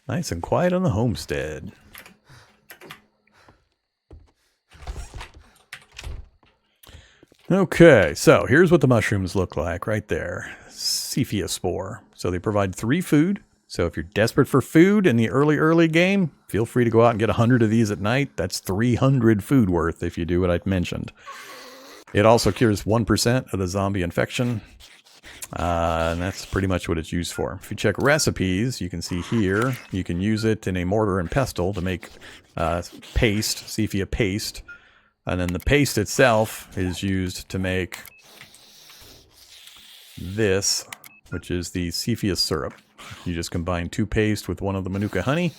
Nice and quiet on the homestead. Okay, so here's what the mushrooms look like right there. Cepheospore. So they provide 3 food. So if you're desperate for food in the early game, feel free to go out and get 100 of these at night. That's 300 food worth if you do what I mentioned. It also cures 1% of the zombie infection. And that's pretty much what it's used for. If you check recipes, you can see here, you can use it in a mortar and pestle to make paste, Cephea paste. And then the paste itself is used to make this, which is the Cepheus syrup. You just combine 2 paste with 1 of the Manuka honey,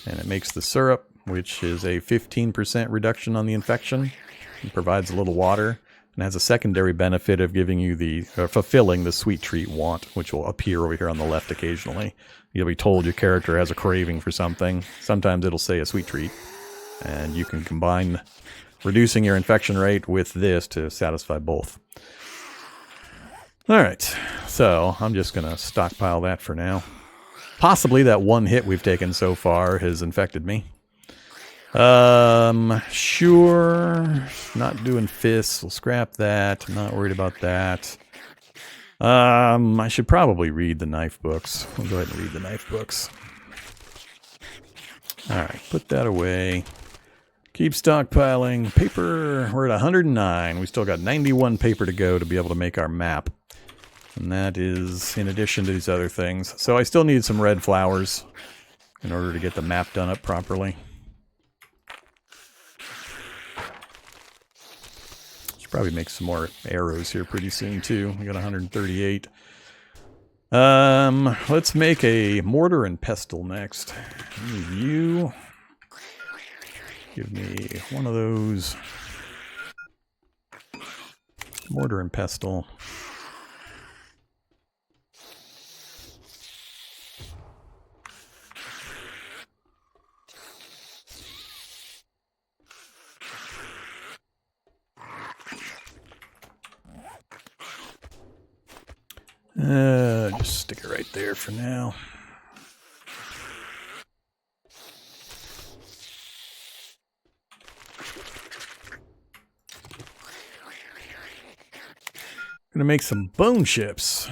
and it makes the syrup, which is a 15% reduction on the infection. It provides a little water, and has a secondary benefit of giving you the fulfilling the sweet treat want, which will appear over here on the left occasionally. You'll be told your character has a craving for something. Sometimes it'll say a sweet treat, and you can combine reducing your infection rate with this to satisfy both. Alright, so I'm just going to stockpile that for now. Possibly that 1 hit we've taken so far has infected me. Sure. Not doing fists. We'll scrap that. I'm not worried about that. I should probably read the knife books. We'll go ahead and read the knife books. Alright, put that away. Keep stockpiling. Paper, we're at 109. We still got 91 paper to go to be able to make our map. And that is in addition to these other things. So I still need some red flowers in order to get the map done up properly. Should probably make some more arrows here pretty soon too. We got 138. Let's make a mortar and pestle next. You give me one of those. Mortar and pestle. Just stick it right there for now. Gonna make some bone chips.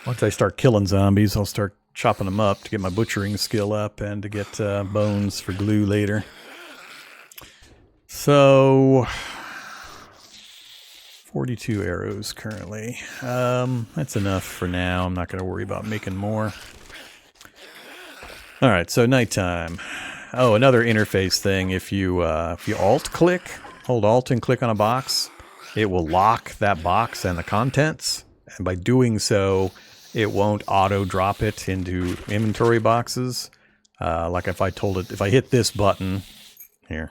Once I start killing zombies, I'll start chopping them up to get my butchering skill up and to get bones for glue later. So 42 arrows currently. That's enough for now. I'm not going to worry about making more. Alright, so nighttime. Oh, another interface thing. If you alt-click, hold Alt and click on a box, it will lock that box and the contents. And by doing so, it won't auto-drop it into inventory boxes. Like if I hit this button, here.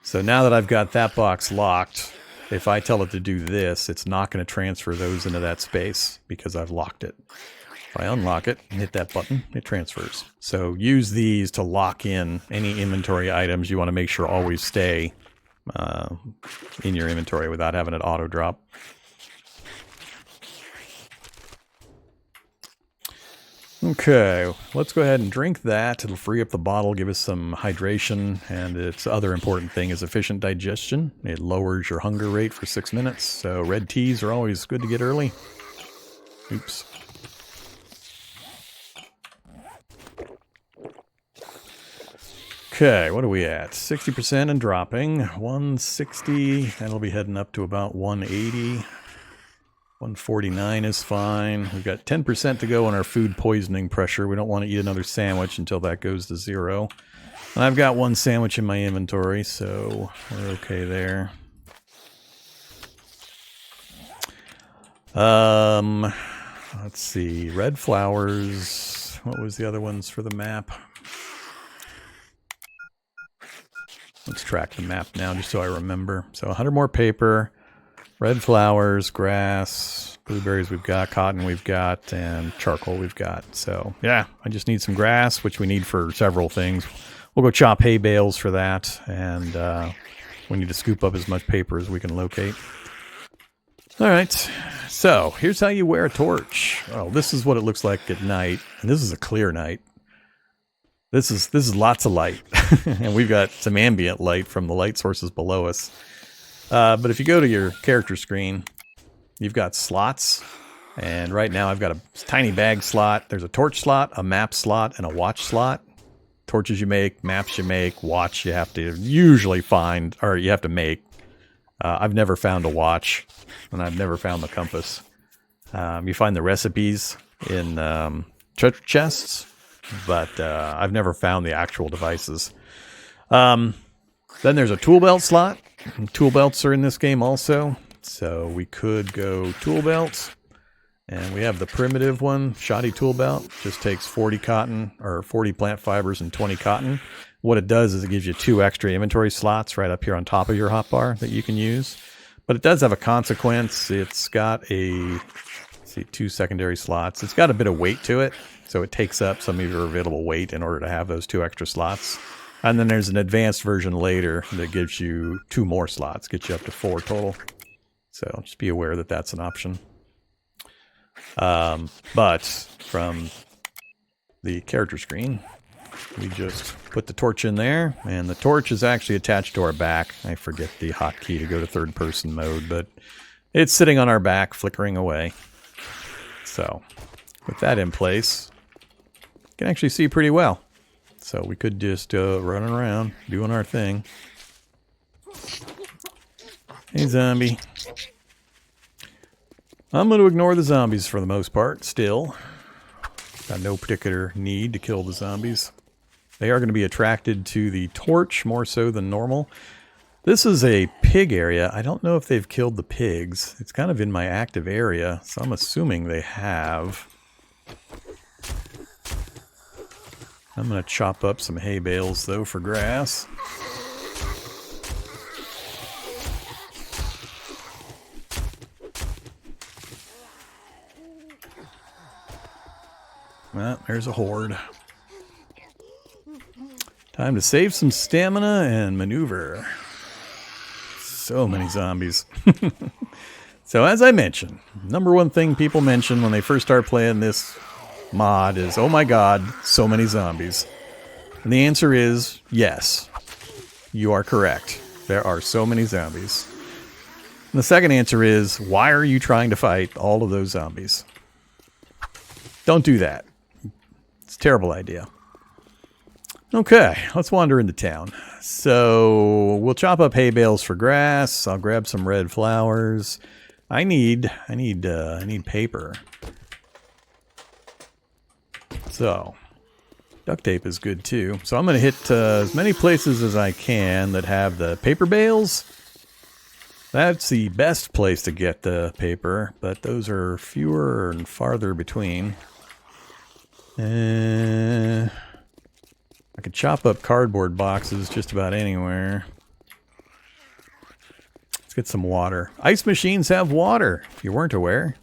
So now that I've got that box locked, if I tell it to do this, it's not going to transfer those into that space because I've locked it. If I unlock it and hit that button, it transfers. So use these to lock in any inventory items you want to make sure always stay in your inventory without having it auto drop. Okay, let's go ahead and drink that. It'll free up the bottle, give us some hydration, and its other important thing is efficient digestion. It lowers your hunger rate for 6 minutes, so red teas are always good to get early. Oops. Okay, what are we at? 60% and dropping. 160, that'll be heading up to about 180. 149 is fine. We've got 10% to go on our food poisoning pressure. We don't want to eat another sandwich until that goes to 0. And I've got 1 sandwich in my inventory, so we're okay there. Let's see. Red flowers. What was the other ones for the map? Let's track the map now just so I remember. So 100 more paper. Red flowers, grass, blueberries we've got, cotton we've got, and charcoal we've got. So, yeah, I just need some grass, which we need for several things. We'll go chop hay bales for that, and we need to scoop up as much paper as we can locate. All right, so here's how you wear a torch. Oh, this is what it looks like at night. And this is a clear night. This is lots of light. And we've got some ambient light from the light sources below us. But if you go to your character screen, you've got slots. And right now I've got a tiny bag slot. There's a torch slot, a map slot, and a watch slot. Torches you make, maps you make, watch you have to usually find, or you have to make. I've never found a watch, and I've never found the compass. You find the recipes in treasure chests, but I've never found the actual devices. Then there's a tool belt slot. Tool belts are in this game also, so we could go tool belts. And we have the primitive one, shoddy tool belt. Just takes 40 cotton, or 40 plant fibers and 20 cotton. What it does is it gives you 2 extra inventory slots right up here on top of your hotbar that you can use. But it does have a consequence. It's got a, see, 2 secondary slots. It's got a bit of weight to it, so it takes up some of your available weight in order to have those 2 extra slots. And then there's an advanced version later that gives you 2 more slots, gets you up to 4 total. So just be aware that that's an option. But from the character screen, we just put the torch in there, and the torch is actually attached to our back. I forget the hotkey to go to third person mode, but it's sitting on our back, flickering away. So with that in place, you can actually see pretty well. So we could just run around doing our thing. Hey, zombie. I'm going to ignore the zombies for the most part, still. Got no particular need to kill the zombies. They are going to be attracted to the torch more so than normal. This is a pig area. I don't know if they've killed the pigs. It's kind of in my active area, so I'm assuming they have. I'm going to chop up some hay bales, though, for grass. Well, there's a horde. Time to save some stamina and maneuver. So many zombies. So as I mentioned, number one thing people mention when they first start playing this mod is, oh my god, so many zombies. And the answer is yes. You are correct. There are so many zombies. And the second answer is, why are you trying to fight all of those zombies? Don't do that. It's a terrible idea. Okay, let's wander into town. So we'll chop up hay bales for grass. I'll grab some red flowers. I need paper. So duct tape is good too. So I'm going to hit as many places as I can that have the paper bales. That's the best place to get the paper, but those are fewer and farther between. I could chop up cardboard boxes just about anywhere. Let's get some water. Ice machines have water, if you weren't aware.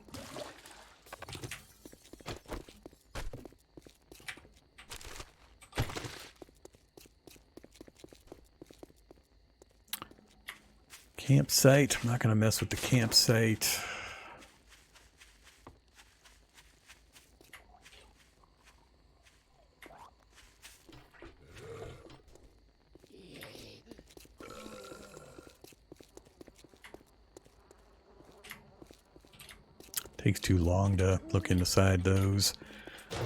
Campsite. I'm not going to mess with the campsite. Takes too long to look inside those.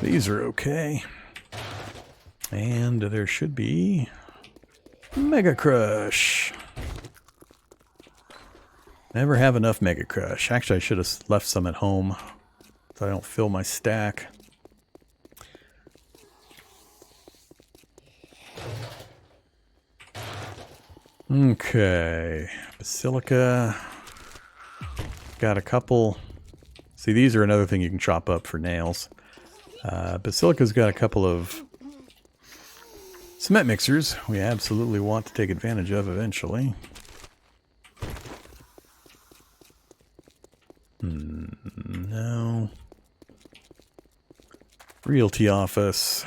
These are okay. And there should be Mega Crush. Never have enough Mega Crush. Actually, I should have left some at home so I don't fill my stack. Okay. Basilica. Got a couple. See, these are another thing you can chop up for nails. Basilica's got a couple of cement mixers we absolutely want to take advantage of eventually. No. Realty office.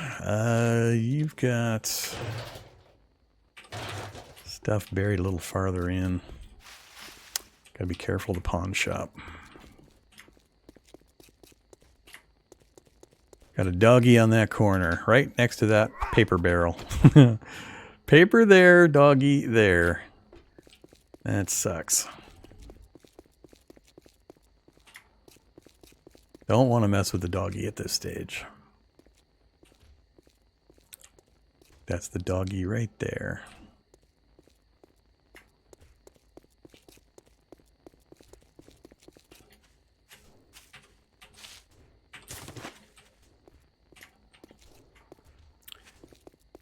You've got stuff buried a little farther in. Gotta be careful of the pawn shop. Got a doggy on that corner, right next to that paper barrel. Paper there, doggy there. That sucks. Don't want to mess with the doggy at this stage. That's the doggy right there.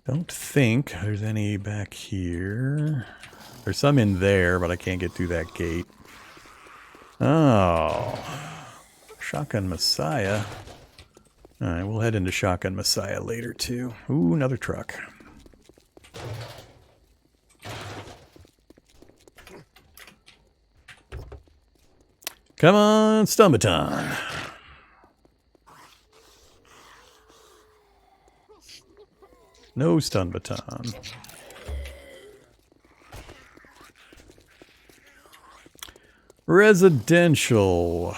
Don't think there's any back here. There's some in there, but I can't get through that gate. Oh. Shotgun Messiah. Alright, we'll head into Shotgun Messiah later, too. Ooh, another truck. Come on, stun baton. No stun baton. Residential.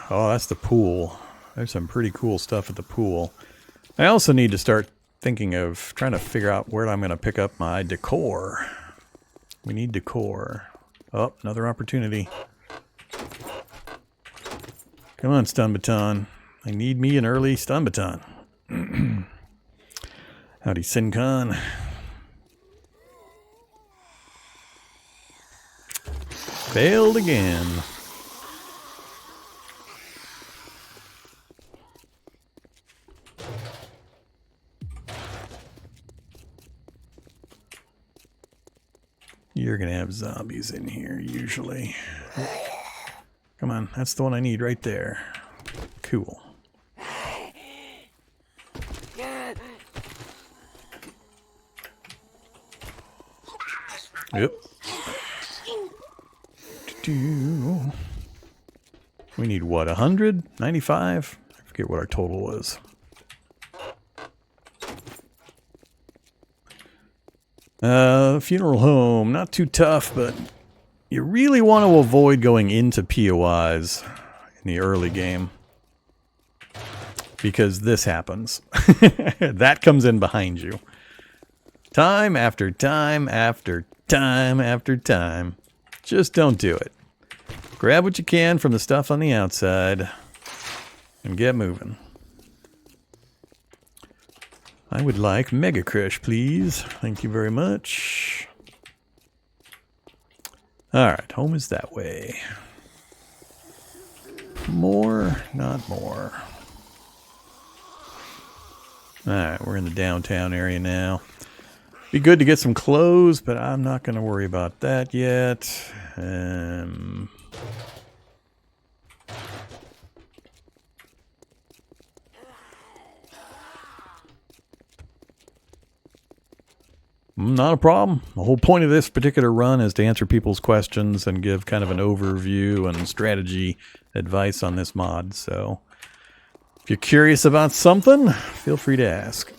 Oh, that's the pool. There's some pretty cool stuff at the pool. I also need to start thinking of trying to figure out where I'm going to pick up my decor. We need decor. Oh, another opportunity. Come on, stun baton. I need me an early stun baton. Howdy, Sincon. Failed again. You're gonna have zombies in here, usually. Come on, that's the one I need right there. Cool. Yep. We need what, 100? 95? I forget what our total was. Funeral home, not too tough, but you really want to avoid going into POIs in the early game. Because this happens. That comes in behind you. Time after time after time after time. Just don't do it. Grab what you can from the stuff on the outside and get moving. I would like Mega Crush, please. Thank you very much. Alright, home is that way. More, not more. Alright, we're in the downtown area now. Be good to get some clothes, but I'm not going to worry about that yet. Not a problem. The whole point of this particular run is to answer people's questions and give kind of an overview and strategy advice on this mod. So if you're curious about something, feel free to ask.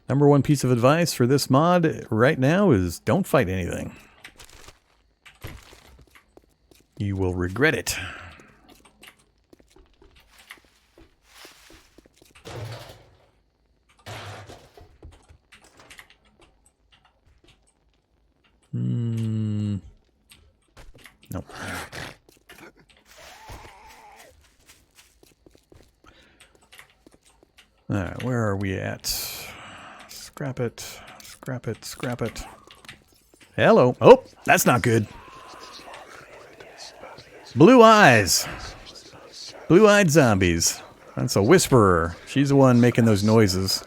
Number one piece of advice for this mod right now is don't fight anything. You will regret it. Nope. Alright, where are we at? Scrap it, scrap it, scrap it. Hello. Oh, that's not good. Blue eyes. Blue-eyed zombies. That's a whisperer. She's the one making those noises.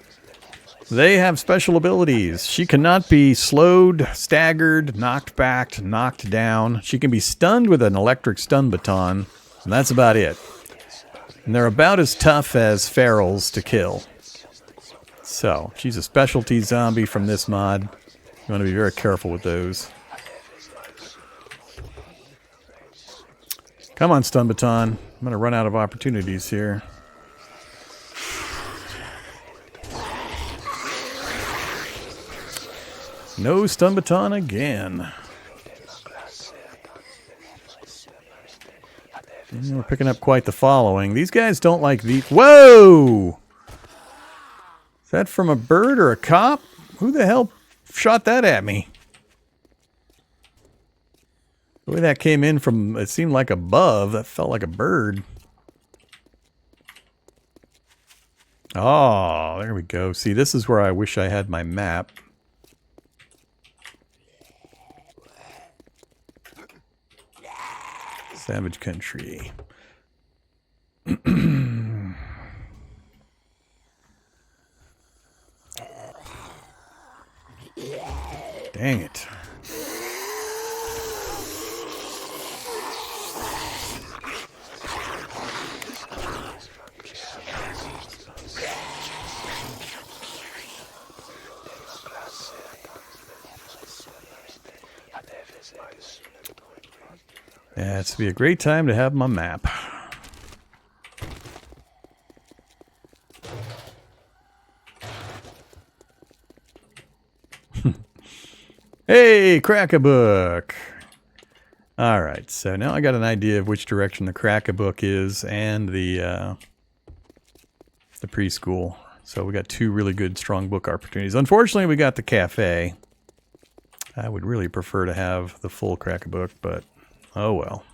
They have special abilities. She cannot be slowed, staggered, knocked back, knocked down. She can be stunned with an electric stun baton, and that's about it. And they're about as tough as ferals to kill. So, she's a specialty zombie from this mod. You want to be very careful with those. Come on, stun baton. I'm going to run out of opportunities here. No stun baton again. We're picking up quite the following. These guys don't like the... Whoa! Is that from a bird or a cop? Who the hell shot that at me? The way that came in from... It seemed like above. That felt like a bird. Oh, there we go. See, this is where I wish I had my map. Savage country. Dang it. Yeah, it's to be a great time to have my map. Hey, Crack-a-Book! Alright, so now I got an idea of which direction the Crack-a-Book is and the preschool. So we got two really good strong book opportunities. Unfortunately, we got the cafe. I would really prefer to have the full Crack-a-Book, but oh well.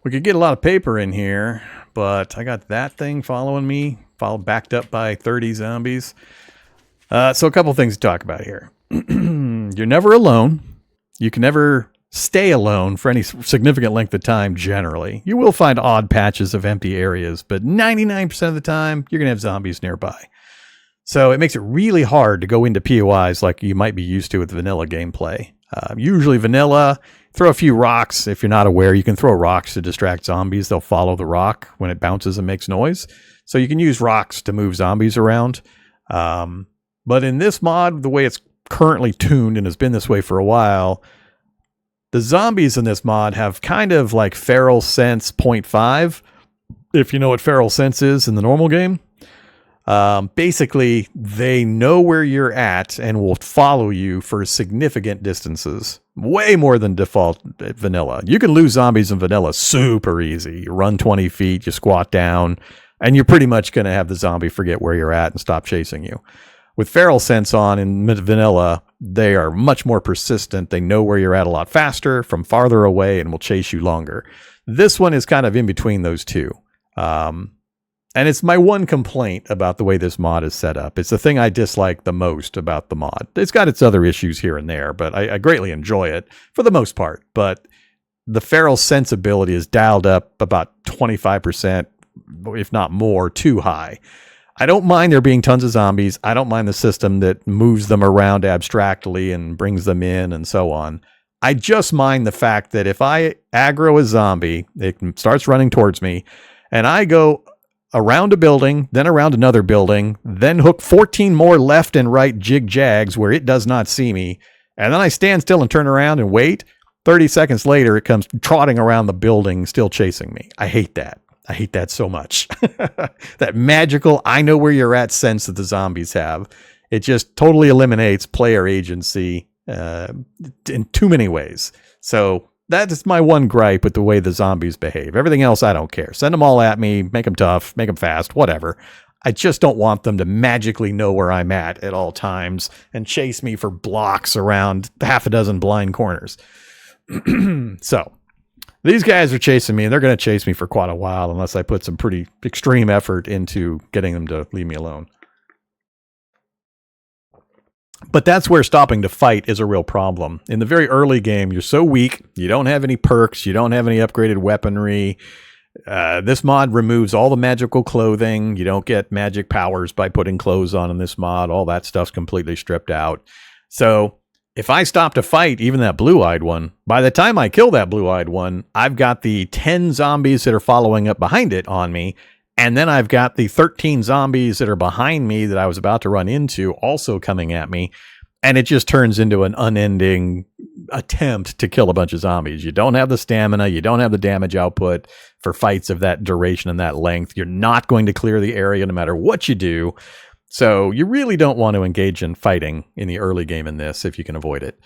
We could get a lot of paper in here, but I got that thing following me, backed up by 30 zombies. So a couple things to talk about here. You're never alone. You can never stay alone for any significant length of time, generally. You will find odd patches of empty areas, but 99% of the time, you're going to have zombies nearby. So it makes it really hard to go into POIs like you might be used to with vanilla gameplay. Usually vanilla, throw a few rocks. If you're not aware, you can throw rocks to distract zombies. They'll follow the rock when it bounces and makes noise. So you can use rocks to move zombies around. But in this mod, the way it's currently tuned and has been this way for a while, the zombies in this mod have kind of like feral sense 0.5, if you know what feral sense is in the normal game. Basically, they know where you're at and will follow you for significant distances. Way more than default vanilla. You can lose zombies in vanilla super easy. You run 20 feet, you squat down, and you're pretty much going to have the zombie forget where you're at and stop chasing you. With feral sense on in vanilla, they are much more persistent. They know where you're at a lot faster from farther away and will chase you longer. This one is kind of in between those two. And it's my one complaint about the way this mod is set up. It's the thing I dislike the most about the mod. It's got its other issues here and there, but I greatly enjoy it for the most part. But the feral sensibility is dialed up about 25%, if not more, too high. I don't mind there being tons of zombies. I don't mind the system that moves them around abstractly and brings them in and so on. I just mind the fact that if I aggro a zombie, it starts running towards me, and I go around a building, then around another building, then hook 14 more left and right jig-jags where it does not see me, and then I stand still and turn around and wait. 30 seconds later, it comes trotting around the building, still chasing me. I hate that. I hate that so much. That magical, I know where you're at sense that the zombies have. It just totally eliminates player agency in too many ways. So that is my one gripe with the way the zombies behave. Everything else, I don't care. Send them all at me, make them tough, make them fast, whatever. I just don't want them to magically know where I'm at all times and chase me for blocks around half a dozen blind corners. So these guys are chasing me, and they're going to chase me for quite a while unless I put some pretty extreme effort into getting them to leave me alone. But that's where stopping to fight is a real problem. In the very early game, you're so weak, you don't have any perks, you don't have any upgraded weaponry. This mod removes all the magical clothing. You don't get magic powers by putting clothes on in this mod. All that stuff's completely stripped out. So if I stop to fight even that blue-eyed one, by the time I kill that blue-eyed one, I've got the 10 zombies that are following up behind it on me, and then I've got the 13 zombies that are behind me that I was about to run into also coming at me, and it just turns into an unending attempt to kill a bunch of zombies. You don't have the stamina, you don't have the damage output for fights of that duration and that length. You're not going to clear the area no matter what you do. So you really don't want to engage in fighting in the early game in this if you can avoid it.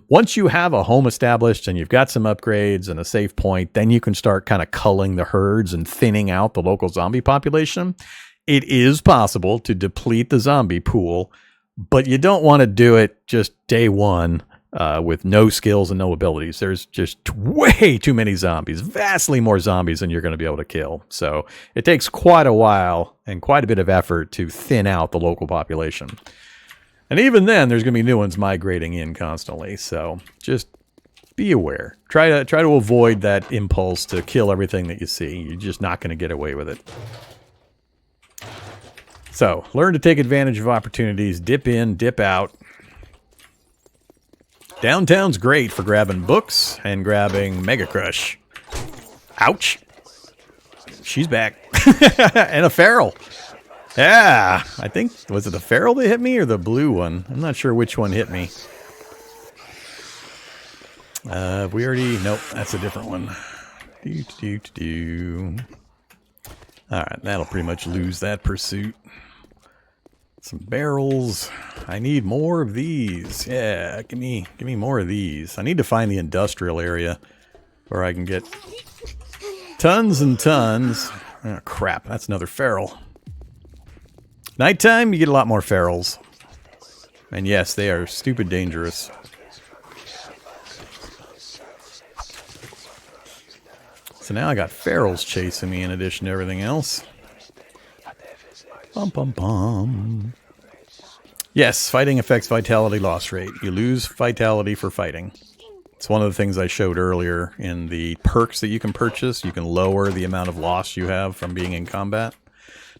Once you have a home established and you've got some upgrades and a save point, then you can start kind of culling the herds and thinning out the local zombie population. It is possible to deplete the zombie pool, but you don't want to do it just day one with no skills and no abilities. There's just way too many zombies, vastly more zombies than you're going to be able to kill. So it takes quite a while and quite a bit of effort to thin out the local population. And even then, there's going to be new ones migrating in constantly. So just be aware. Try to avoid that impulse to kill everything that you see. You're just not going to get away with it. So learn to take advantage of opportunities. Dip in, dip out. Downtown's great for grabbing books and grabbing Mega Crush. Ouch. She's back. And a feral. Yeah, I think, was it the feral that hit me or the blue one? I'm not sure which one hit me. We already, nope, that's a different one. Alright, that'll pretty much lose that pursuit. Some barrels. I need more of these. Yeah, give me more of these. I need to find the industrial area where I can get tons and tons. Oh, crap, that's another feral. Nighttime, you get a lot more ferals. And yes, they are stupid dangerous. So now I got ferals chasing me in addition to everything else. Bum, bum, bum. Yes, fighting affects vitality loss rate. You lose vitality for fighting. It's one of the things I showed earlier in the perks that you can purchase. You can lower the amount of loss you have from being in combat.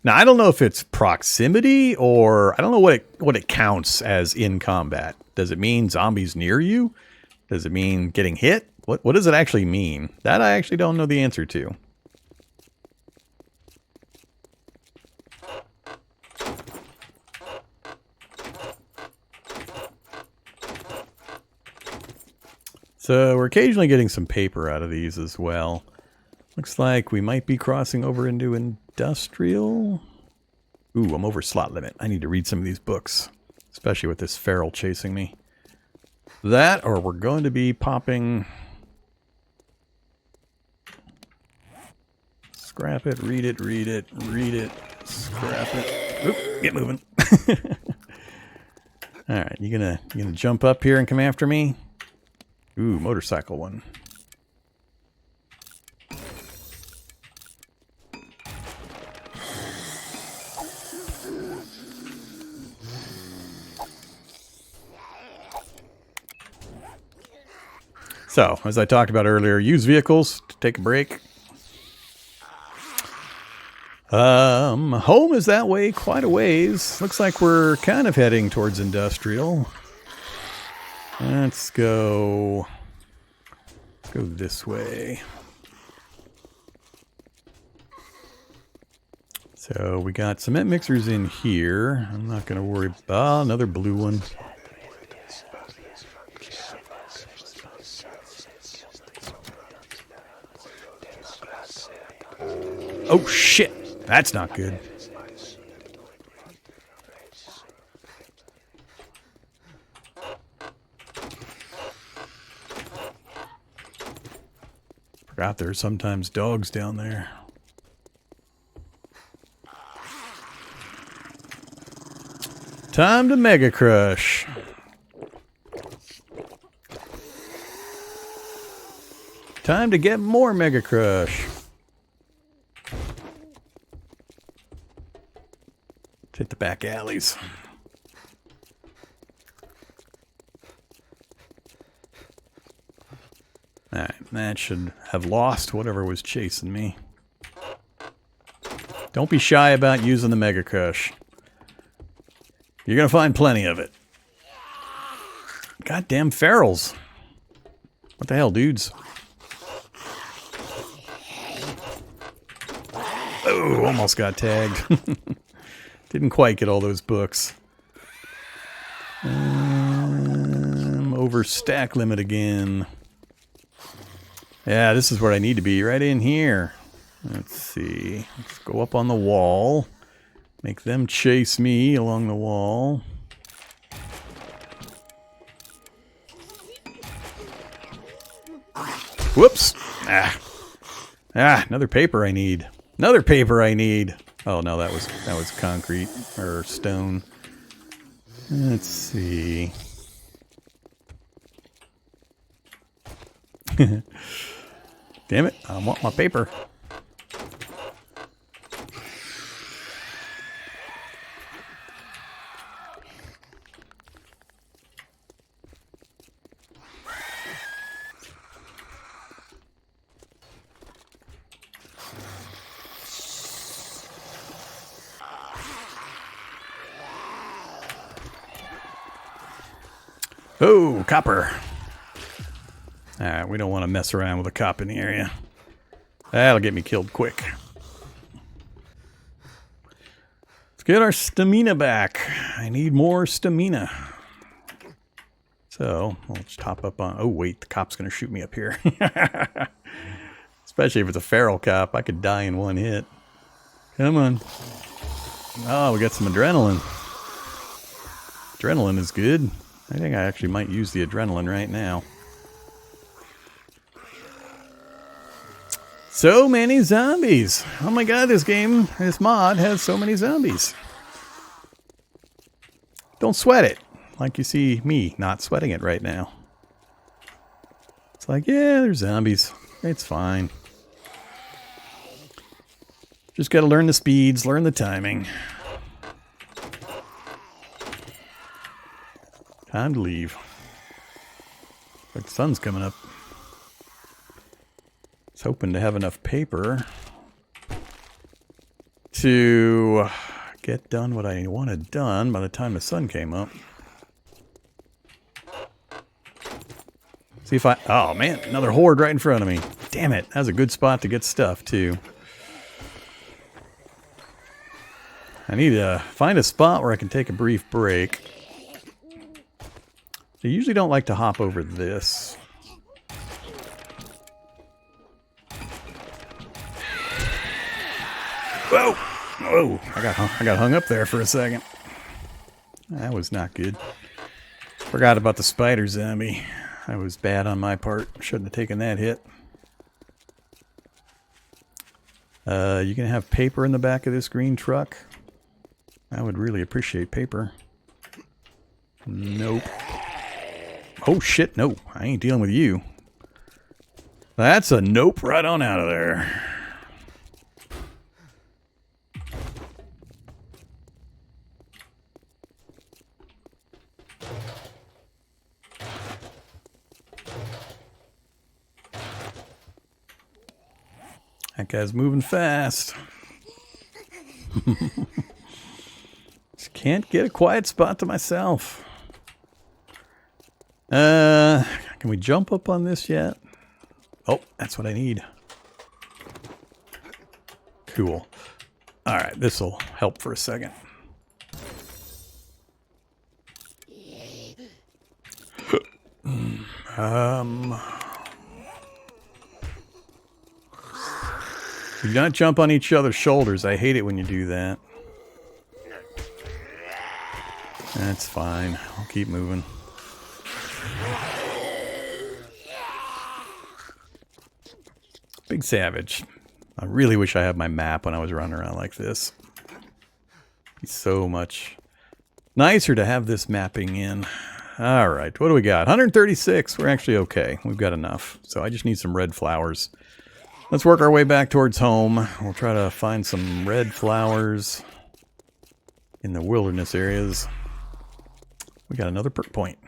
Now, I don't know if it's proximity or I don't know what it counts as in combat. Does it mean zombies near you? Does it mean getting hit? What does it actually mean? That I actually don't know the answer to. So we're occasionally getting some paper out of these as well. Looks like we might be crossing over into industrial. Ooh, I'm over slot limit. I need to read some of these books, especially with this feral chasing me. That, or we're going to be popping... Scrap it, read it, read it, read it, scrap it. Oop, get moving. Alright, you gonna jump up here and come after me? Ooh, motorcycle one. So, as I talked about earlier, use vehicles to take a break. Home is that way quite a ways. Looks like we're kind of heading towards industrial. Let's go this way. So we got cement mixers in here. I'm not going to worry about another blue one. Oh shit, that's not good. Forgot there's sometimes dogs down there. Time to Mega Crush. Time to get more Mega Crush. Hit the back alleys. Alright, that should have lost whatever was chasing me. Don't be shy about using the Mega Crush. You're gonna find plenty of it. Goddamn ferals. What the hell, dudes? Oh, almost got tagged. Didn't quite get all those books. Over stack limit again. Yeah, this is where I need to be, right in here. Let's see. Let's go up on the wall. Make them chase me along the wall. Whoops! Another paper I need. Another paper I need. Oh no, that was concrete or stone. Let's see. Damn it, I want my paper. Oh, copper. Alright, we don't want to mess around with a cop in the area. That'll get me killed quick. Let's get our stamina back. I need more stamina. So, we'll just top up on... Oh, wait, the cop's going to shoot me up here. Especially if it's a feral cop. I could die in one hit. Come on. Oh, we got some adrenaline. Adrenaline is good. I think I actually might use the adrenaline right now. So many zombies. Oh my god, this mod has so many zombies. Don't sweat it. Like you see me not sweating it right now. It's like, yeah, there's zombies. It's fine. Just gotta learn the speeds, learn the timing. Time to leave. Like the sun's coming up. I was hoping to have enough paper to get done what I wanted done by the time the sun came up. See if I... Oh man, another horde right in front of me. Damn it, that was a good spot to get stuff too. I need to find a spot where I can take a brief break. I usually don't like to hop over this. Whoa! Whoa! I got hung up there for a second. That was not good. Forgot about the spider zombie. That was bad on my part. Shouldn't have taken that hit. You can have paper in the back of this green truck. I would really appreciate paper. Nope. Oh shit, no. I ain't dealing with you. That's a nope right on out of there. That guy's moving fast. Just can't get a quiet spot to myself. Can we jump up on this yet? Oh, that's what I need. Cool. Alright, this'll help for a second. Do not jump on each other's shoulders. I hate it when you do that. That's fine. I'll keep moving. Big Savage. I really wish I had my map when I was running around like this. It'd be so much nicer to have this mapping in. Alright, what do we got? 136. We're actually okay. We've got enough. So I just need some red flowers. Let's work our way back towards home. We'll try to find some red flowers in the wilderness areas. We got another perk point.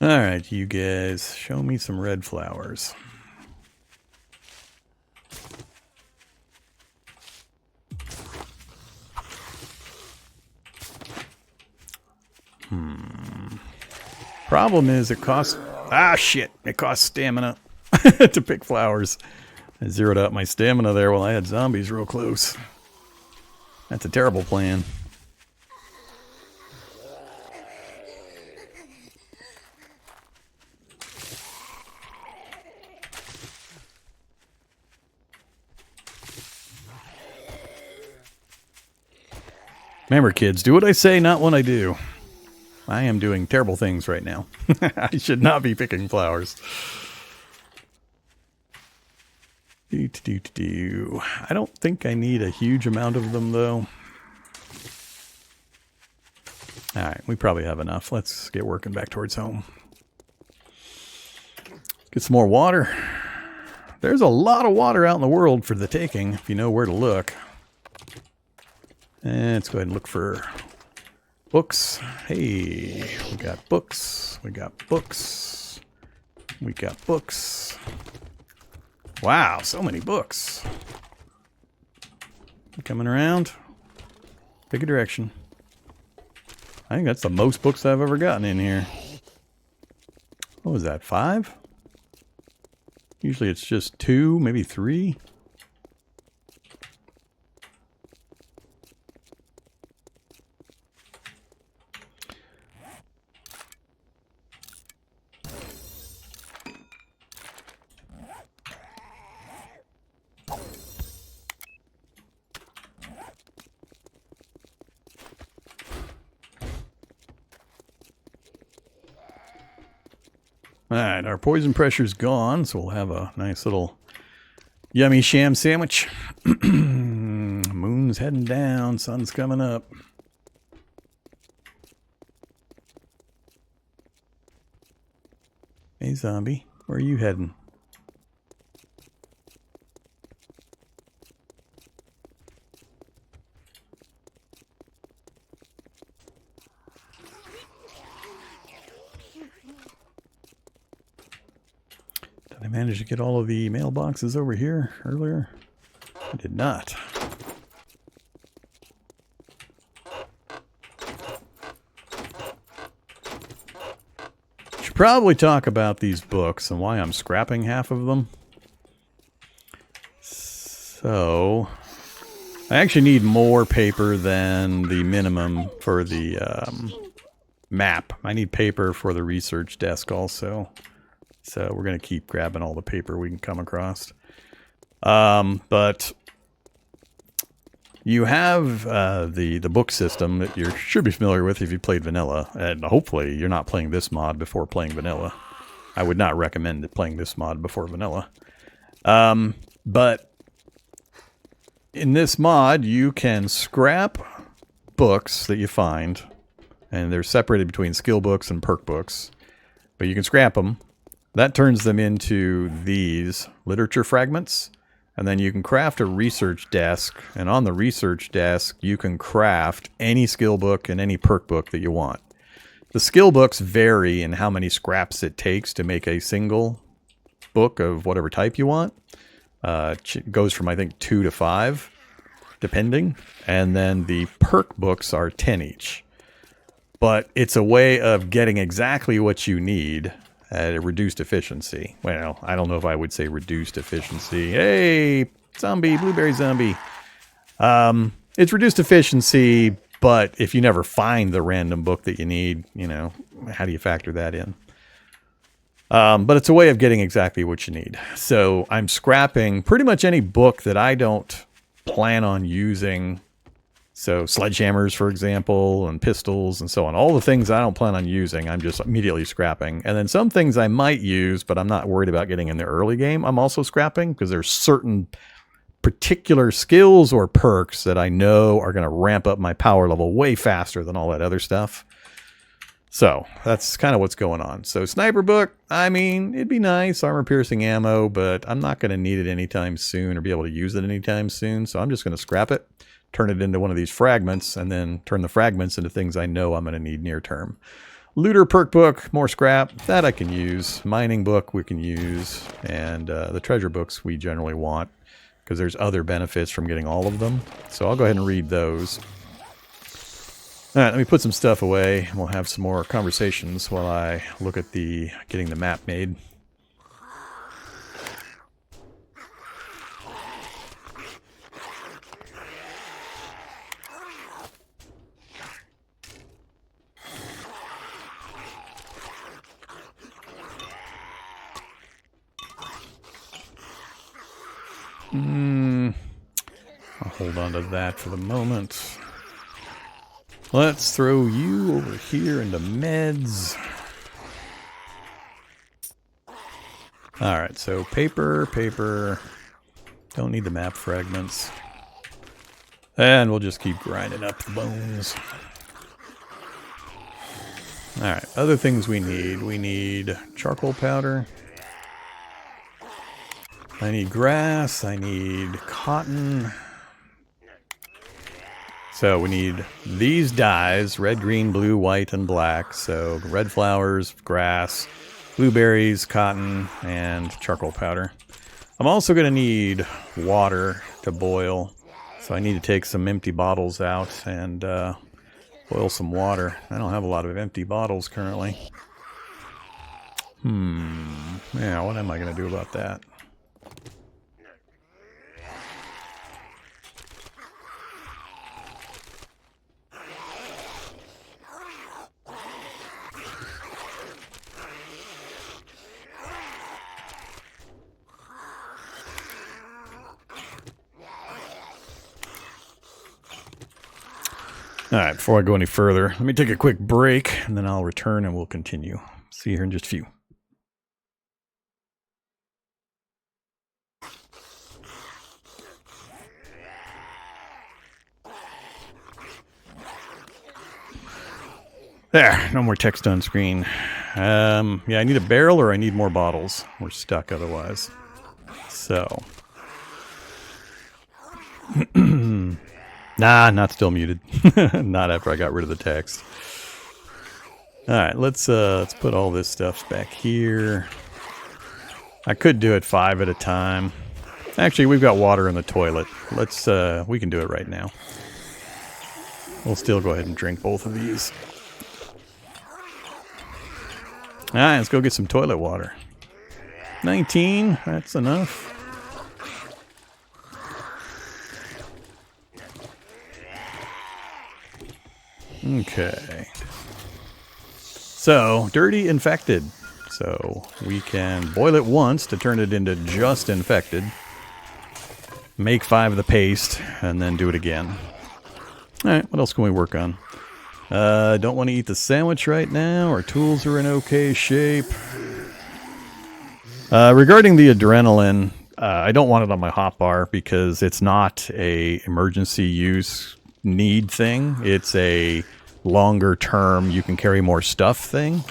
Alright, you guys, show me some red flowers. Problem is it costs... Ah, shit! It costs stamina to pick flowers. I zeroed out my stamina there while I had zombies real close. That's a terrible plan. Remember, kids, do what I say, not what I do. I am doing terrible things right now. I should not be picking flowers. I don't think I need a huge amount of them, though. Alright, we probably have enough. Let's get working back towards home. Get some more water. There's a lot of water out in the world for the taking, if you know where to look. And let's go ahead and look for books. Hey, we got books. We got books. We got books. Wow, so many books. Coming around. Pick a direction. I think that's the most books I've ever gotten in here. What was that, 5? Usually it's just 2, maybe 3. Alright, our poison pressure's gone, so we'll have a nice little yummy sham sandwich. Moon's heading down, sun's coming up. Hey zombie, where are you heading? I managed to get all of the mailboxes over here earlier. I did not. Should probably talk about these books and why I'm scrapping half of them. So, I actually need more paper than the minimum for the map. I need paper for the research desk also. So we're going to keep grabbing all the paper we can come across. But you have the book system that you should be familiar with if you played vanilla. And hopefully you're not playing this mod before playing vanilla. I would not recommend playing this mod before vanilla. But in this mod, you can scrap books that you find. And they're separated between skill books and perk books. But you can scrap them. That turns them into these literature fragments. And then you can craft a research desk. And on the research desk, you can craft any skill book and any perk book that you want. The skill books vary in how many scraps it takes to make a single book of whatever type you want. It goes from, I think, 2 to 5, depending. And then the perk books are 10 each. But it's a way of getting exactly what you need at a reduced efficiency. Well, I don't know if I would say reduced efficiency. Hey, zombie, blueberry zombie. It's reduced efficiency, but if you never find the random book that you need, you know, how do you factor that in? But it's a way of getting exactly what you need. So I'm scrapping pretty much any book that I don't plan on using. So sledgehammers, for example, and pistols and so on. All the things I don't plan on using, I'm just immediately scrapping. And then some things I might use, but I'm not worried about getting in the early game, I'm also scrapping because there's certain particular skills or perks that I know are going to ramp up my power level way faster than all that other stuff. So that's kind of what's going on. So sniper book, I mean, it'd be nice, armor-piercing ammo, but I'm not going to need it anytime soon or be able to use it anytime soon. So I'm just going to scrap it. Turn it into one of these fragments, and then turn the fragments into things I know I'm going to need near term. Looter perk book, more scrap, that I can use. Mining book we can use, and the treasure books we generally want, because there's other benefits from getting all of them. So I'll go ahead and read those. Alright, let me put some stuff away, and we'll have some more conversations while I look at getting the map made. I'll hold on to that for the moment. Let's throw you over here into meds. Alright, so paper. Don't need the map fragments. And we'll just keep grinding up the bones. Alright, other things we need. We need charcoal powder. I need grass. I need cotton. So we need these dyes, red, green, blue, white, and black. So red flowers, grass, blueberries, cotton, and charcoal powder. I'm also going to need water to boil. So I need to take some empty bottles out and boil some water. I don't have a lot of empty bottles currently. Yeah, what am I going to do about that? Alright, before I go any further, let me take a quick break, and then I'll return and we'll continue. See you here in just a few. There, no more text on screen. Yeah, I need a barrel or I need more bottles. We're stuck otherwise. So. Nah, not still muted. Not after I got rid of the text. Alright, let's put all this stuff back here. I could do it 5 at a time. Actually, we've got water in the toilet. Let's we can do it right now. We'll still go ahead and drink both of these. Alright, let's go get some toilet water. 19, that's enough. Okay. So, dirty infected. So, we can boil it once to turn it into just infected. Make 5 of the paste, and then do it again. Alright, what else can we work on? Don't want to eat the sandwich right now. Our tools are in okay shape. Regarding the adrenaline, I don't want it on my hotbar because it's not a emergency use need thing. It's a longer term, you can carry more stuff thing.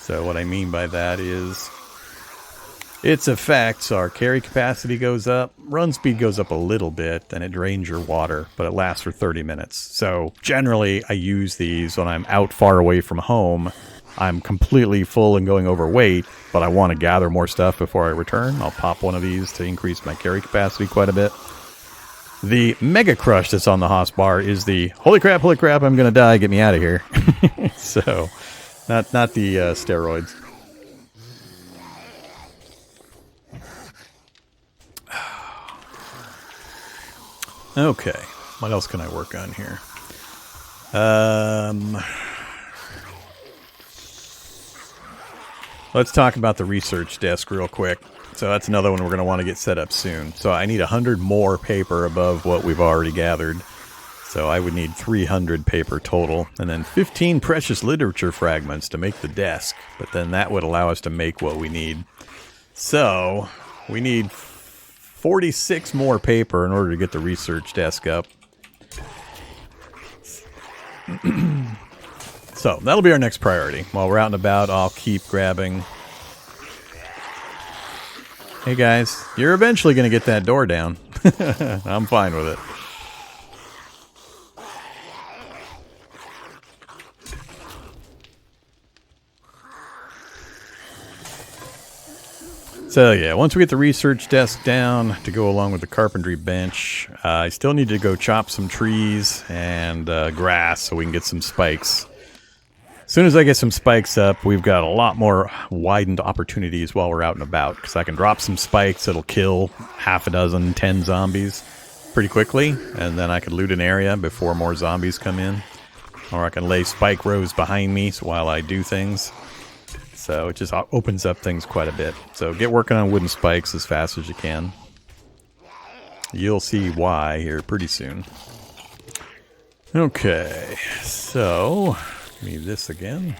So what I mean by that is its effects are carry capacity goes up, run speed goes up a little bit, and it drains your water, but it lasts for 30 minutes. So generally I use these when I'm out far away from home. I'm completely full and going overweight, but I want to gather more stuff before I return. I'll pop one of these to increase my carry capacity quite a bit. The Mega Crush that's on the hotbar is the holy crap, I'm gonna die, get me out of here. So, not the steroids. Okay, what else can I work on here? Let's talk about the research desk real quick. So that's another one we're going to want to get set up soon. So I need 100 more paper above what we've already gathered. So I would need 300 paper total. And then 15 precious literature fragments to make the desk. But then that would allow us to make what we need. So we need 46 more paper in order to get the research desk up. So that'll be our next priority. While we're out and about, I'll keep grabbing... Hey guys, you're eventually going to get that door down. I'm fine with it. So yeah, once we get the research desk down to go along with the carpentry bench, I still need to go chop some trees and grass so we can get some spikes. As soon as I get some spikes up, we've got a lot more widened opportunities while we're out and about. Because I can drop some spikes that'll kill half a dozen, 10 zombies pretty quickly. And then I can loot an area before more zombies come in. Or I can lay spike rows behind me while I do things. So it just opens up things quite a bit. So get working on wooden spikes as fast as you can. You'll see why here pretty soon. Okay, so need this again.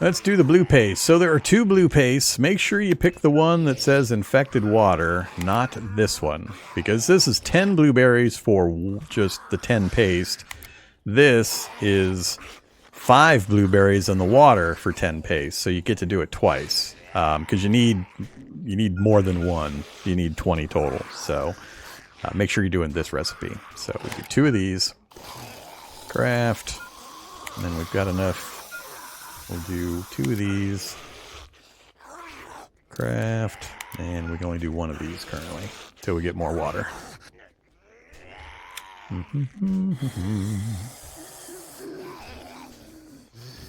Let's do the blue paste. So there are 2 blue pastes. Make sure you pick the one that says infected water, not this one. Because this is 10 blueberries for just the 10 paste. This is 5 blueberries in the water for 10 paste. So you get to do it twice. Because you need more than one. You need 20 total. So make sure you're doing this recipe. So we do 2 of these. Craft. And then we've got enough. We'll do 2 of these. Craft. And we can only do 1 of these currently. Until we get more water.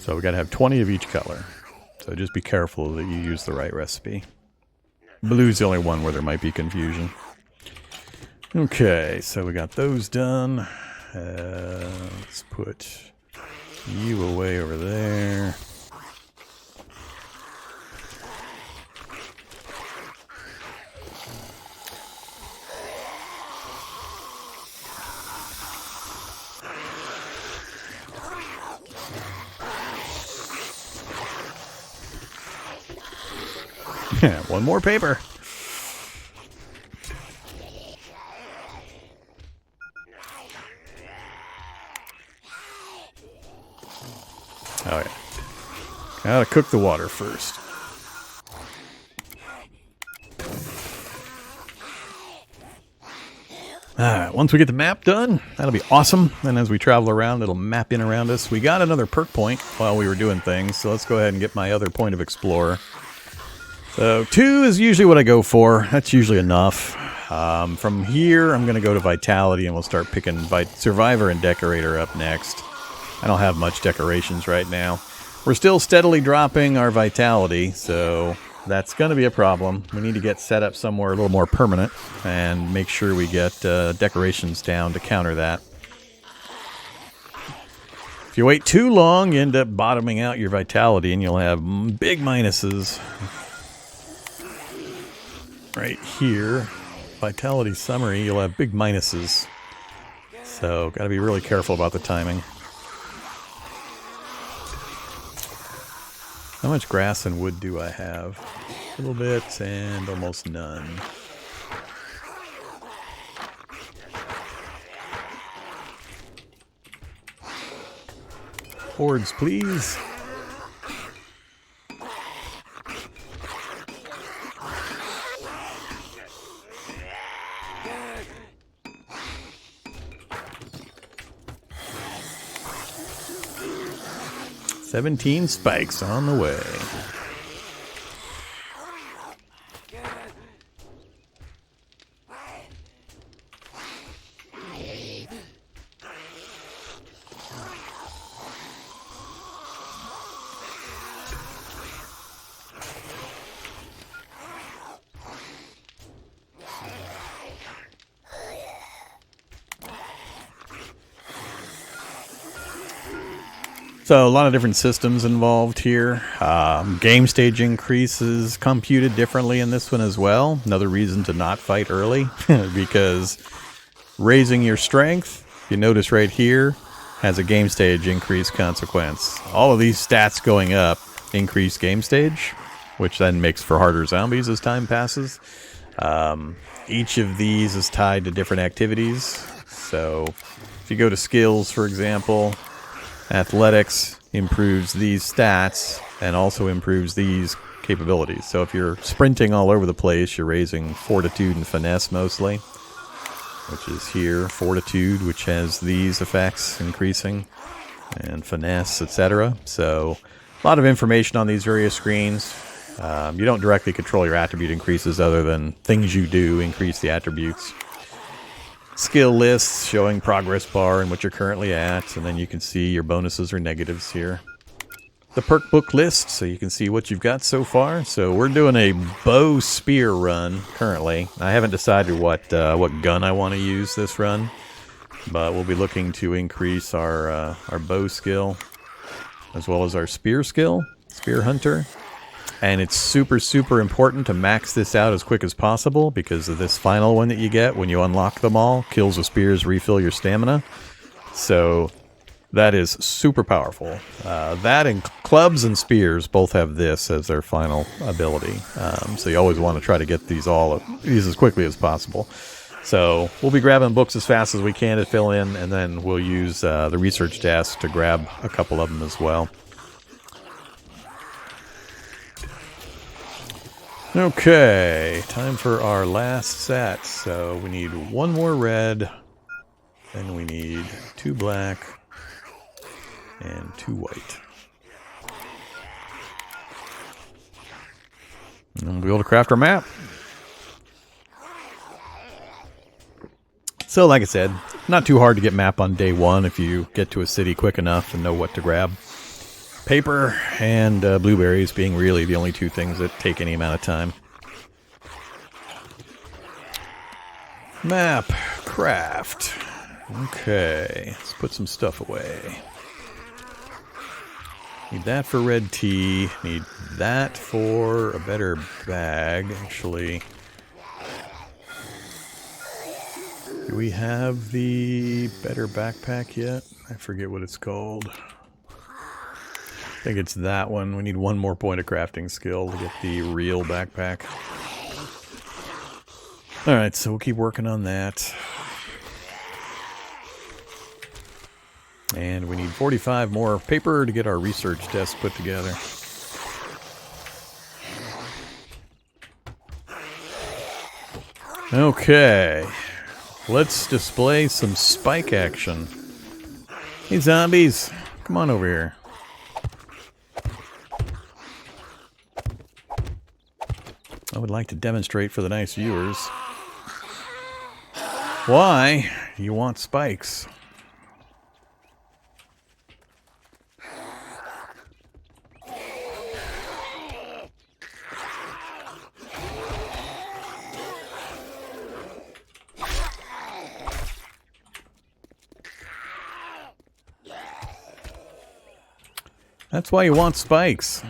So we gotta have 20 of each color. So just be careful that you use the right recipe. Blue's the only one where there might be confusion. Okay, so we got those done. Let's put you away over there. One more paper. Oh yeah. Gotta cook the water first. Alright, once we get the map done, that'll be awesome. And as we travel around, it'll map in around us. We got another perk point while we were doing things, so let's go ahead and get my other point of Explorer. So 2 is usually what I go for. That's usually enough. From here, I'm going to go to Vitality, and we'll start picking Survivor and Decorator up next. I don't have much decorations right now. We're still steadily dropping our Vitality, so that's going to be a problem. We need to get set up somewhere a little more permanent and make sure we get decorations down to counter that. If you wait too long, you end up bottoming out your Vitality, and you'll have big minuses. Right here, Vitality Summary, you'll have big minuses. So, gotta be really careful about the timing. How much grass and wood do I have? A little bit and almost none. Hordes, please. $17 spikes on the way. So a lot of different systems involved here. Game stage increases computed differently in this one as well. Another reason to not fight early because raising your strength, you notice right here, has a game stage increase consequence. All of these stats going up increase game stage, which then makes for harder zombies as time passes. Each of these is tied to different activities. So if you go to skills, for example, athletics improves these stats and also improves these capabilities. So if you're sprinting all over the place, you're raising fortitude and finesse mostly, which is here. Fortitude, which has these effects increasing, and finesse, etc. So a lot of information on these various screens. You don't directly control your attribute increases other than things you do increase the attributes. Skill lists showing progress bar and what you're currently at, and then you can see your bonuses or negatives here. The perk book list, so you can see what you've got so far. So we're doing a bow spear run currently. I haven't decided what gun I want to use this run, but we'll be looking to increase our bow skill as well as our spear skill, spear hunter. And it's super, super important to max this out as quick as possible because of this final one that you get when you unlock them all. Kills with spears refill your stamina. So that is super powerful. That and clubs and spears both have this as their final ability. So you always want to try to get these as quickly as possible. So we'll be grabbing books as fast as we can to fill in, and then we'll use the research desk to grab a couple of them as well. Okay, time for our last set. So we need one more red, then we need 2 black, and 2 white. And we'll be able to craft our map. So like I said, not too hard to get map on day 1 if you get to a city quick enough and know what to grab. Paper and blueberries being really the only 2 things that take any amount of time. Map, craft. Okay, let's put some stuff away. Need that for red tea. Need that for a better bag, actually. Do we have the better backpack yet? I forget what it's called. I think it's that one. We need 1 more point of crafting skill to get the real backpack. Alright, so we'll keep working on that. And we need 45 more paper to get our research desk put together. Okay. Let's display some spike action. Hey zombies, come on over here. I would like to demonstrate for the nice viewers why you want spikes. That's why you want spikes.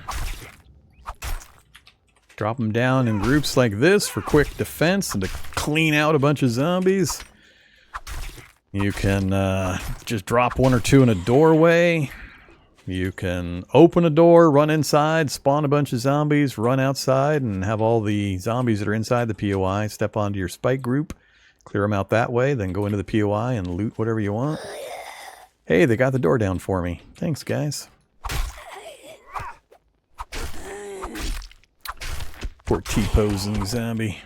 Drop them down in groups like this for quick defense and to clean out a bunch of zombies. You can just drop 1 or 2 in a doorway. You can open a door, run inside, spawn a bunch of zombies, run outside, and have all the zombies that are inside the POI step onto your spike group. Clear them out that way, then go into the POI and loot whatever you want. Hey, they got the door down for me. Thanks, guys. Poor T-posing zombie.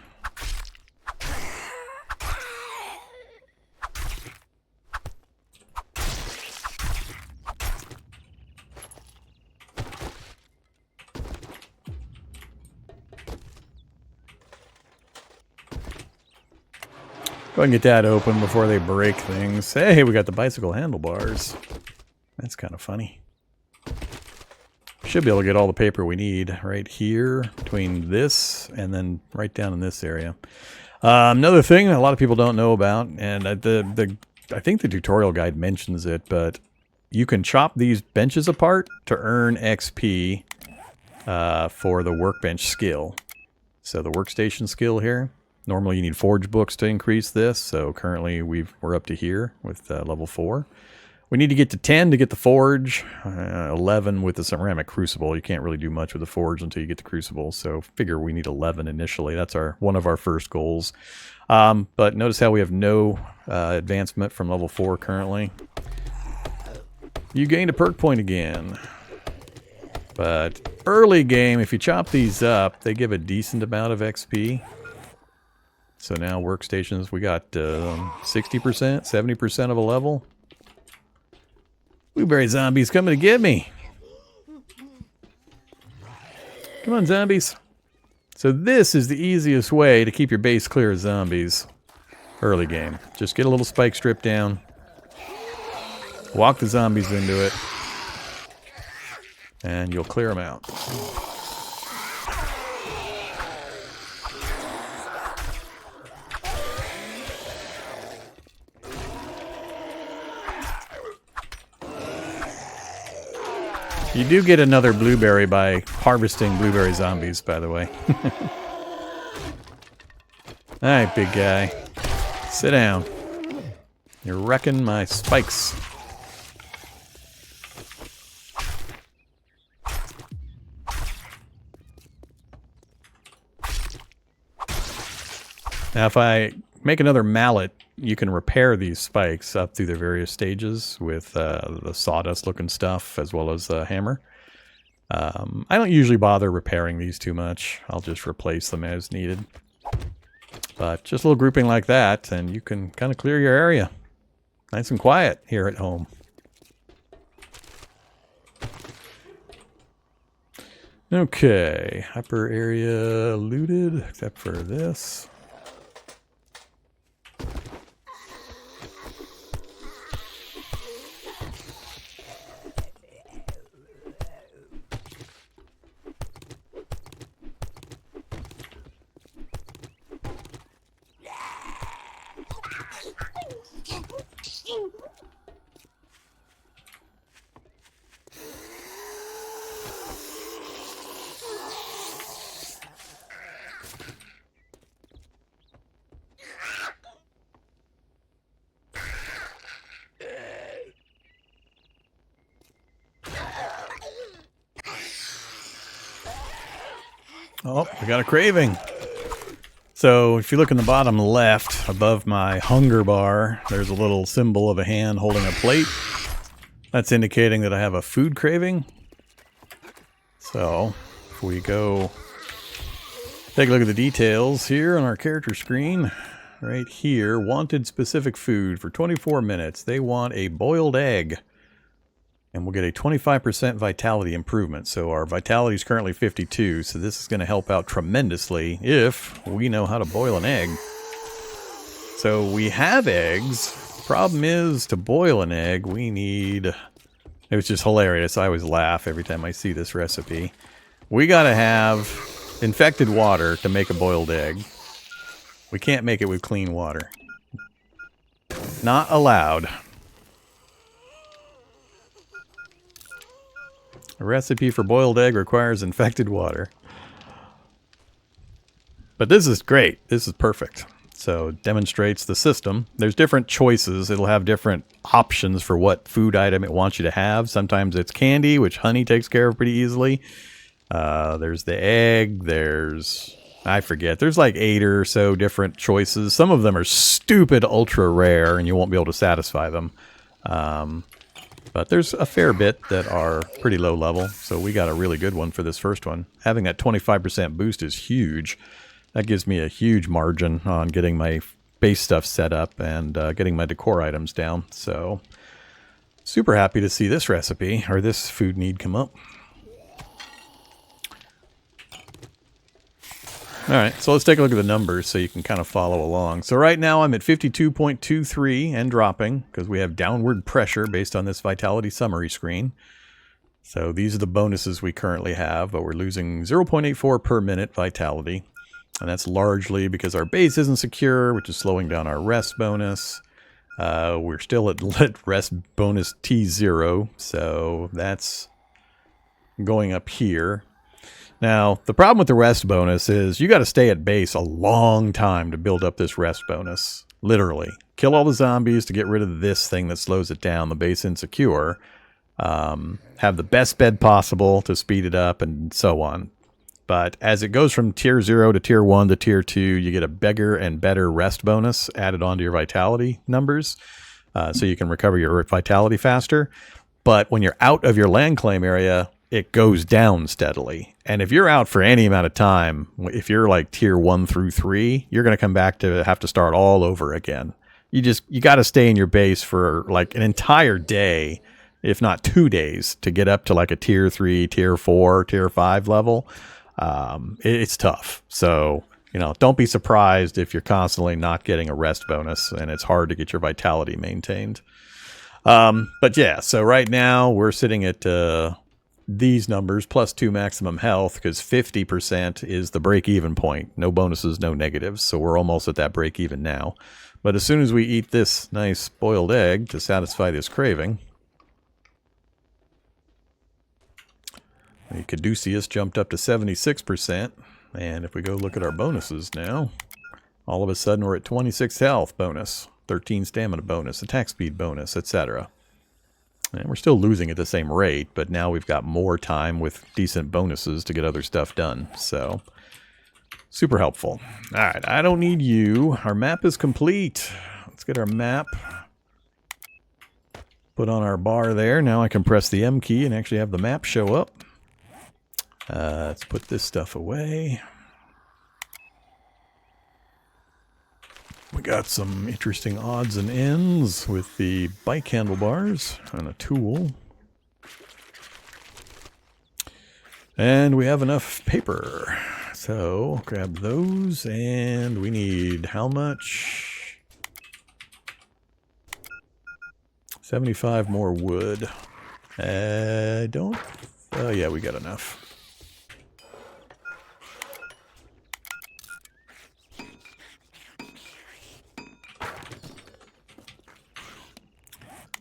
Go ahead and get that open before they break things. Hey, we got the bicycle handlebars. That's kind of funny. Should be able to get all the paper we need right here between this and then right down in this area. Another thing a lot of people don't know about, and I think the tutorial guide mentions it, but you can chop these benches apart to earn XP for the workbench skill. So the workstation skill here. Normally you need forge books to increase this, so currently we're up to here with level 4. We need to get to 10 to get the forge, 11 with the ceramic crucible. You can't really do much with the forge until you get the crucible, so figure we need 11 initially. That's one of our first goals. But notice how we have no advancement from level 4 currently. You gained a perk point again. But early game, if you chop these up, they give a decent amount of XP. So now workstations, we got 60%, 70% of a level. Blueberry zombies coming to get me. Come on, zombies. So this is the easiest way to keep your base clear of zombies. Early game. Just get a little spike strip down. Walk the zombies into it. And you'll clear them out. You do get another blueberry by harvesting blueberry zombies, by the way. Alright, big guy. Sit down. You're wrecking my spikes. Now, if I make another mallet, you can repair these spikes up through the various stages with the sawdust-looking stuff as well as the hammer. I don't usually bother repairing these too much. I'll just replace them as needed. But just a little grouping like that, and you can kind of clear your area. Nice and quiet here at home. Okay, upper area looted, except for this. Oh, we got a craving. So if you look in the bottom left above my hunger bar, there's a little symbol of a hand holding a plate. That's indicating that I have a food craving. So if we go take a look at the details here on our character screen, right here, wanted specific food for 24 minutes. They want a boiled egg. And we'll get a 25% vitality improvement. So our vitality is currently 52, so this is going to help out tremendously if we know how to boil an egg. So we have eggs. Problem is, to boil an egg, we need... It was just hilarious. I always laugh every time I see this recipe. We got to have infected water to make a boiled egg. We can't make it with clean water. Not allowed. A recipe for boiled egg requires infected water. But this is great. This is perfect. So it demonstrates the system. There's different choices. It'll have different options for what food item it wants you to have. Sometimes it's candy, which honey takes care of pretty easily. There's the egg. There's... I forget. There's like 8 or so different choices. Some of them are stupid ultra rare and you won't be able to satisfy them. But there's a fair bit that are pretty low level, so we got a really good one for this first one. Having that 25% boost is huge. That gives me a huge margin on getting my base stuff set up and getting my decor items down. So, super happy to see this recipe, or this food need come up. Alright, so let's take a look at the numbers so you can kind of follow along. So right now I'm at 52.23 and dropping because we have downward pressure based on this vitality summary screen. So these are the bonuses we currently have, but we're losing 0.84 per minute vitality. And that's largely because our base isn't secure, which is slowing down our rest bonus. We're still at lit rest bonus T0, so that's going up here. Now, the problem with the rest bonus is you got to stay at base a long time to build up this rest bonus. Literally. Kill all the zombies to get rid of this thing that slows it down, the base insecure. Have the best bed possible to speed it up and so on. But as it goes from tier 0 to tier 1 to tier 2, you get a bigger and better rest bonus added onto your vitality numbers. So you can recover your vitality faster. But when you're out of your land claim area, it goes down steadily. And if you're out for any amount of time, if you're like tier 1 through 3, you're going to come back to have to start all over again. You got to stay in your base for like an entire day, if not 2 days, to get up to like a tier 3, tier 4, tier 5 level. It's tough. So, don't be surprised if you're constantly not getting a rest bonus and it's hard to get your vitality maintained. But yeah, so right now we're sitting at these numbers plus 2 maximum health because 50% is the break-even point. No bonuses, no negatives. So we're almost at that break-even now. But as soon as we eat this nice boiled egg to satisfy this craving, The Caduceus jumped up to 76%. And if we go look at our bonuses now, all of a sudden we're at 26 health bonus, 13 stamina bonus, attack speed bonus, etc. And we're still losing at the same rate, but now we've got more time with decent bonuses to get other stuff done. So, super helpful. Alright, I don't need you. Our map is complete. Let's get our map put on our bar there. Now I can press the M key and actually have the map show up. Let's put this stuff away. We got some interesting odds and ends with the bike handlebars and a tool. And we have enough paper. So grab those, and we need how much? 75 more wood. Oh yeah, we got enough.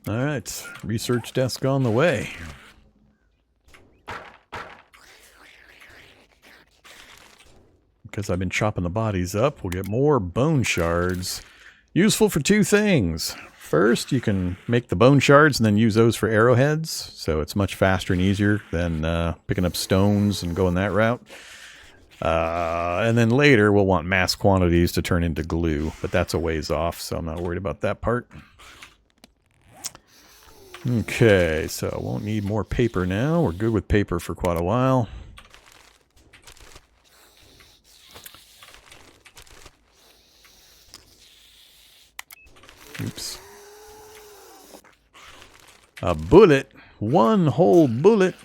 Alright, research desk on the way. Because I've been chopping the bodies up, we'll get more bone shards. Useful for two things. First, you can make the bone shards and then use those for arrowheads. So it's much faster and easier than picking up stones and going that route. And then later, we'll want mass quantities to turn into glue. But that's a ways off, so I'm not worried about that part. Okay, so I won't need more paper now. We're good with paper for quite a while. Oops. A bullet. One whole bullet.